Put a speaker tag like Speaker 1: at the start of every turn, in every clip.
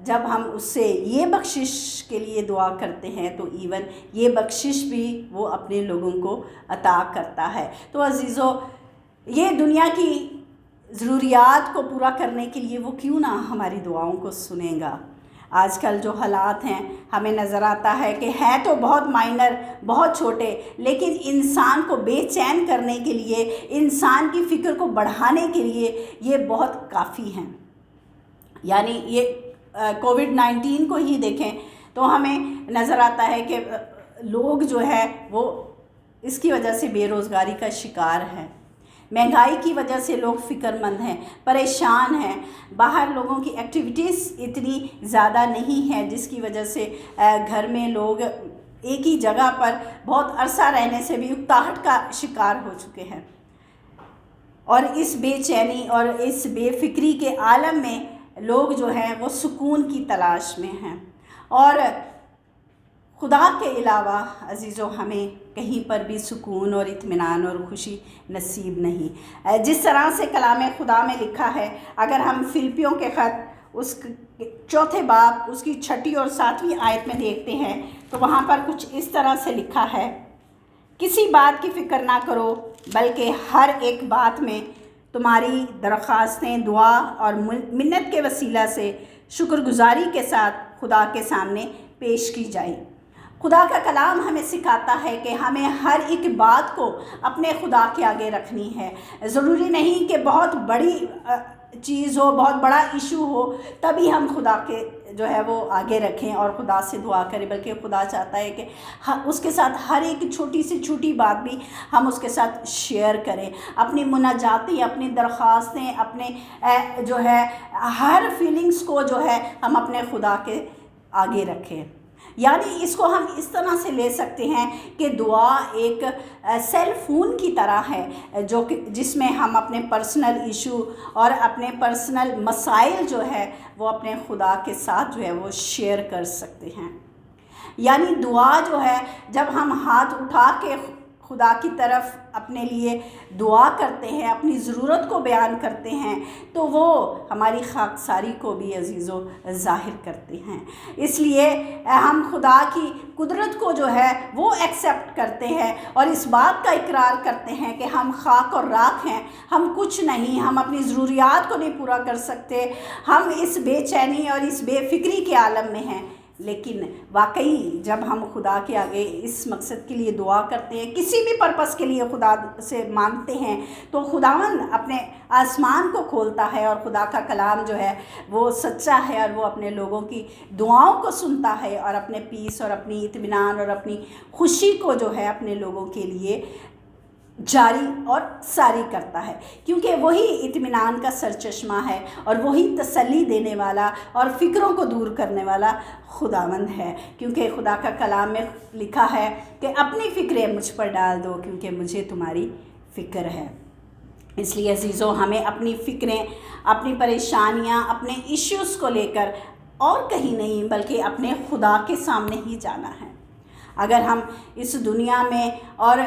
Speaker 1: جب ہم اس سے یہ بخشش کے لیے دعا کرتے ہیں تو ایون یہ بخشش بھی وہ اپنے لوگوں کو عطا کرتا ہے۔ تو عزیزو، یہ دنیا کی ضروریات کو پورا کرنے کے لیے وہ کیوں نہ ہماری دعاؤں کو سنے گا۔ آج کل جو حالات ہیں ہمیں نظر آتا ہے کہ ہے تو بہت مائنر، بہت چھوٹے، لیکن انسان کو بے چین کرنے کے لیے، انسان کی فکر کو بڑھانے کے لیے یہ بہت کافی ہیں۔ یعنی یہ کووڈ-19 کو ہی دیکھیں تو ہمیں نظر آتا ہے کہ لوگ جو ہے وہ اس کی وجہ سے بے روزگاری کا شکار ہیں، مہنگائی کی وجہ سے لوگ فکر مند ہیں، پریشان ہیں، باہر لوگوں کی ایکٹیویٹیز اتنی زیادہ نہیں ہے جس کی وجہ سے گھر میں لوگ ایک ہی جگہ پر بہت عرصہ رہنے سے بھی اکتاہٹ کا شکار ہو چکے ہیں، اور اس بے چینی اور اس بے فکری کے عالم میں لوگ جو ہیں وہ سکون کی تلاش میں ہیں، اور خدا کے علاوہ عزیزو ہمیں کہیں پر بھی سکون اور اطمینان اور خوشی نصیب نہیں۔ جس طرح سے کلام خدا میں لکھا ہے، اگر ہم فلپیوں کے خط اس 4 باب اس کی 6 اور 7 آیت میں دیکھتے ہیں تو وہاں پر کچھ اس طرح سے لکھا ہے، کسی بات کی فکر نہ کرو بلکہ ہر ایک بات میں تمہاری درخواستیں دعا اور منت کے وسیلہ سے شکر گزاری کے ساتھ خدا کے سامنے پیش کی جائے۔ خدا کا کلام ہمیں سکھاتا ہے کہ ہمیں ہر ایک بات کو اپنے خدا کے آگے رکھنی ہے۔ ضروری نہیں کہ بہت بڑی چیز ہو، بہت بڑا ایشو ہو تبھی ہم خدا کے جو ہے وہ آگے رکھیں اور خدا سے دعا کریں، بلکہ خدا چاہتا ہے کہ اس کے ساتھ ہر ایک چھوٹی سے چھوٹی بات بھی ہم اس کے ساتھ شیئر کریں، اپنی مناجاتیں، اپنی درخواستیں، اپنے جو ہے ہر فیلنگز کو جو ہے ہم اپنے خدا کے آگے رکھیں۔ یعنی اس کو ہم اس طرح سے لے سکتے ہیں کہ دعا ایک سیل فون کی طرح ہے جس میں ہم اپنے پرسنل ایشو اور اپنے پرسنل مسائل جو ہے وہ اپنے خدا کے ساتھ جو ہے وہ شیئر کر سکتے ہیں۔ یعنی دعا جو ہے جب ہم ہاتھ اٹھا کے خدا کی طرف اپنے لیے دعا کرتے ہیں، اپنی ضرورت کو بیان کرتے ہیں تو وہ ہماری خاکساری کو بھی عزیزو ظاہر کرتے ہیں۔ اس لیے ہم خدا کی قدرت کو جو ہے وہ ایکسیپٹ کرتے ہیں اور اس بات کا اقرار کرتے ہیں کہ ہم خاک اور راکھ ہیں، ہم کچھ نہیں، ہم اپنی ضروریات کو نہیں پورا کر سکتے، ہم اس بے چینی اور اس بے فکری کے عالم میں ہیں۔ لیکن واقعی جب ہم خدا کے آگے اس مقصد کے لیے دعا کرتے ہیں، کسی بھی پرپس کے لیے خدا سے مانگتے ہیں تو خداوند اپنے آسمان کو کھولتا ہے اور خدا کا کلام جو ہے وہ سچا ہے اور وہ اپنے لوگوں کی دعاؤں کو سنتا ہے اور اپنے پیس اور اپنی اطمینان اور اپنی خوشی کو جو ہے اپنے لوگوں کے لیے جاری اور ساری کرتا ہے، کیونکہ وہی اطمینان کا سرچشمہ ہے اور وہی تسلی دینے والا اور فکروں کو دور کرنے والا خداوند ہے، کیونکہ خدا کا کلام میں لکھا ہے کہ اپنی فکریں مجھ پر ڈال دو کیونکہ مجھے تمہاری فکر ہے۔ اس لیے عزیزو ہمیں اپنی فکریں، اپنی پریشانیاں، اپنے ایشوز کو لے کر اور کہیں نہیں بلکہ اپنے خدا کے سامنے ہی جانا ہے۔ اگر ہم اس دنیا میں اور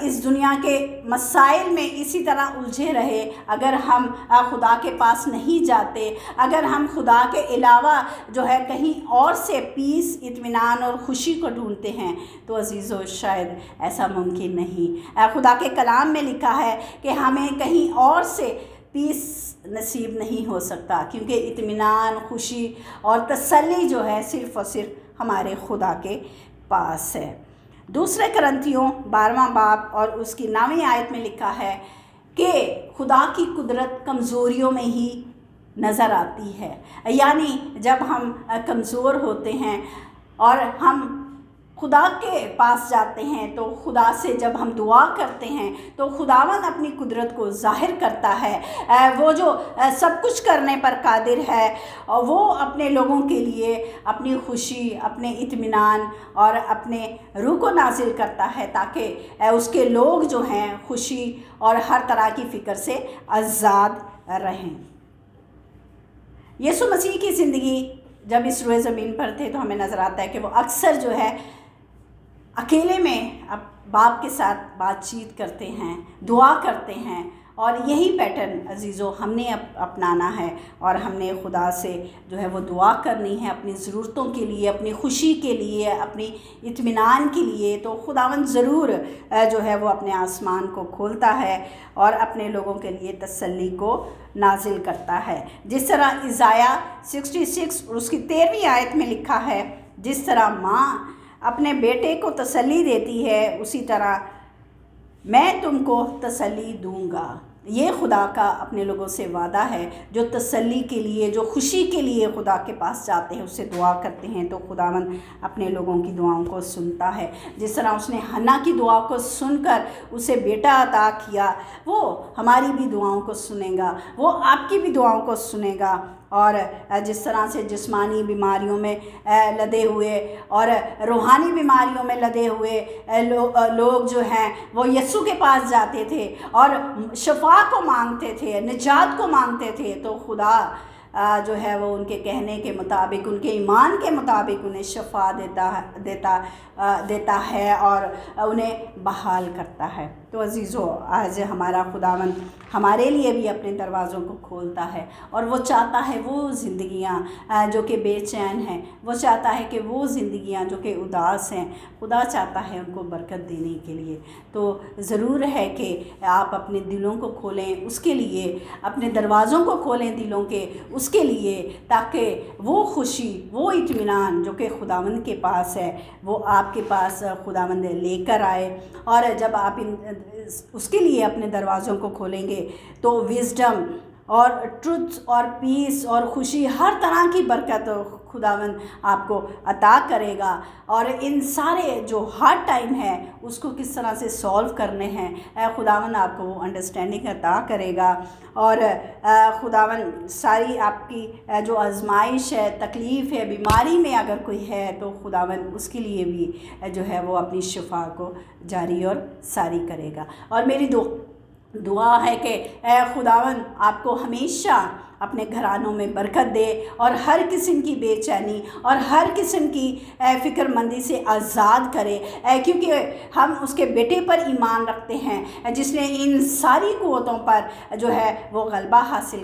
Speaker 1: اس دنیا کے مسائل میں اسی طرح الجھے رہے، اگر ہم خدا کے پاس نہیں جاتے، اگر ہم خدا کے علاوہ جو ہے کہیں اور سے پیس، اطمینان اور خوشی کو ڈھونڈتے ہیں تو عزیزو شاید ایسا ممکن نہیں۔ خدا کے کلام میں لکھا ہے کہ ہمیں کہیں اور سے پیس نصیب نہیں ہو سکتا، کیونکہ اطمینان، خوشی اور تسلی جو ہے صرف اور صرف ہمارے خدا کے پاس ہے۔ دوسرے کرنتھیوں 12واں باب اور اس کی 9ویں آیت میں لکھا ہے کہ خدا کی قدرت کمزوریوں میں ہی نظر آتی ہے۔ یعنی جب ہم کمزور ہوتے ہیں اور ہم خدا کے پاس جاتے ہیں تو خدا سے جب ہم دعا کرتے ہیں تو خداوند اپنی قدرت کو ظاہر کرتا ہے۔ وہ جو سب کچھ کرنے پر قادر ہے، وہ اپنے لوگوں کے لیے اپنی خوشی، اپنے اطمینان اور اپنے روح کو نازل کرتا ہے تاکہ اس کے لوگ جو ہیں خوشی اور ہر طرح کی فکر سے آزاد رہیں۔ یسوع مسیح کی زندگی جب اس روئے زمین پر تھے تو ہمیں نظر آتا ہے کہ وہ اکثر جو ہے اکیلے میں باپ کے ساتھ بات چیت کرتے ہیں، دعا کرتے ہیں اور یہی پیٹرن عزیزو ہم نے اپنانا ہے، اور ہم نے خدا سے جو ہے وہ دعا کرنی ہے اپنی ضرورتوں کے لیے، اپنی خوشی کے لیے، اپنی اطمینان کے لیے۔ تو خداوند ضرور جو ہے وہ اپنے آسمان کو کھولتا ہے اور اپنے لوگوں کے لیے تسلی کو نازل کرتا ہے۔ جس طرح اشعیاء 66 اور اس کی 13ویں آیت میں لکھا ہے، جس طرح ماں اپنے بیٹے کو تسلی دیتی ہے، اسی طرح میں تم کو تسلی دوں گا۔ یہ خدا کا اپنے لوگوں سے وعدہ ہے، جو تسلی کے لیے، جو خوشی کے لیے خدا کے پاس جاتے ہیں، اس سے دعا کرتے ہیں، تو خداوند اپنے لوگوں کی دعاؤں کو سنتا ہے۔ جس طرح اس نے حنا کی دعا کو سن کر اسے بیٹا عطا کیا، وہ ہماری بھی دعاؤں کو سنے گا، وہ آپ کی بھی دعاؤں کو سنے گا۔ اور جس طرح سے جسمانی بیماریوں میں لدے ہوئے اور روحانی بیماریوں میں لدے ہوئے لوگ جو ہیں وہ یسوع کے پاس جاتے تھے اور شفا کو مانگتے تھے، نجات کو مانگتے تھے، تو خدا جو ہے وہ ان کے کہنے کے مطابق، ان کے ایمان کے مطابق انہیں شفا دیتا ہے اور انہیں بحال کرتا ہے۔ تو عزیزو، آج ہمارا خداوند ہمارے لیے بھی اپنے دروازوں کو کھولتا ہے، اور وہ چاہتا ہے وہ زندگیاں جو کہ بے چین ہیں، وہ چاہتا ہے کہ وہ زندگیاں جو کہ اداس ہیں، خدا چاہتا ہے ان کو برکت دینے کے لیے۔ تو ضرور ہے کہ آپ اپنے دلوں کو کھولیں اس کے لیے، اپنے دروازوں کو کھولیں دلوں کے اس کے لیے، تاکہ وہ خوشی، وہ اطمینان جو کہ خداوند کے پاس ہے، وہ آپ کے پاس خداوند لے کر آئے۔ اور جب آپ اس کے لیے اپنے دروازوں کو کھولیں گے تو وزڈم اور ٹروتھ اور پیس اور خوشی، ہر طرح کی برکت خداوند آپ کو عطا کرے گا، اور ان سارے جو ہارڈ ٹائم ہے اس کو کس طرح سے سولو کرنے ہیں، خداوند آپ کو وہ انڈرسٹینڈنگ عطا کرے گا۔ اور خداوند ساری آپ کی جو آزمائش ہے، تکلیف ہے، بیماری میں اگر کوئی ہے، تو خداوند اس کے لیے بھی جو ہے وہ اپنی شفا کو جاری اور ساری کرے گا۔ اور میری دعا ہے کہ اے خداوند آپ کو ہمیشہ اپنے گھرانوں میں برکت دے، اور ہر قسم کی بے چینی اور ہر قسم کی فکر مندی سے آزاد کرے، کیونکہ ہم اس کے بیٹے پر ایمان رکھتے ہیں جس نے ان ساری قوتوں پر جو ہے وہ غلبہ حاصل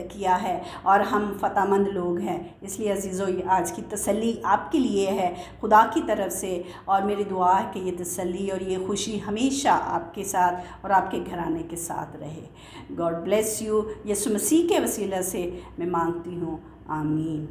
Speaker 1: کیا ہے، اور ہم فتح مند لوگ ہیں۔ اس لیے عزیزو، آج کی تسلی آپ کے لیے ہے خدا کی طرف سے، اور میری دعا ہے کہ یہ تسلی اور یہ خوشی ہمیشہ آپ کے ساتھ اور آپ کے گھرانے کے ساتھ رہے۔ God bless you. یسوع مسیح کے وسیلہ سے میں مانگتی ہوں، آمین۔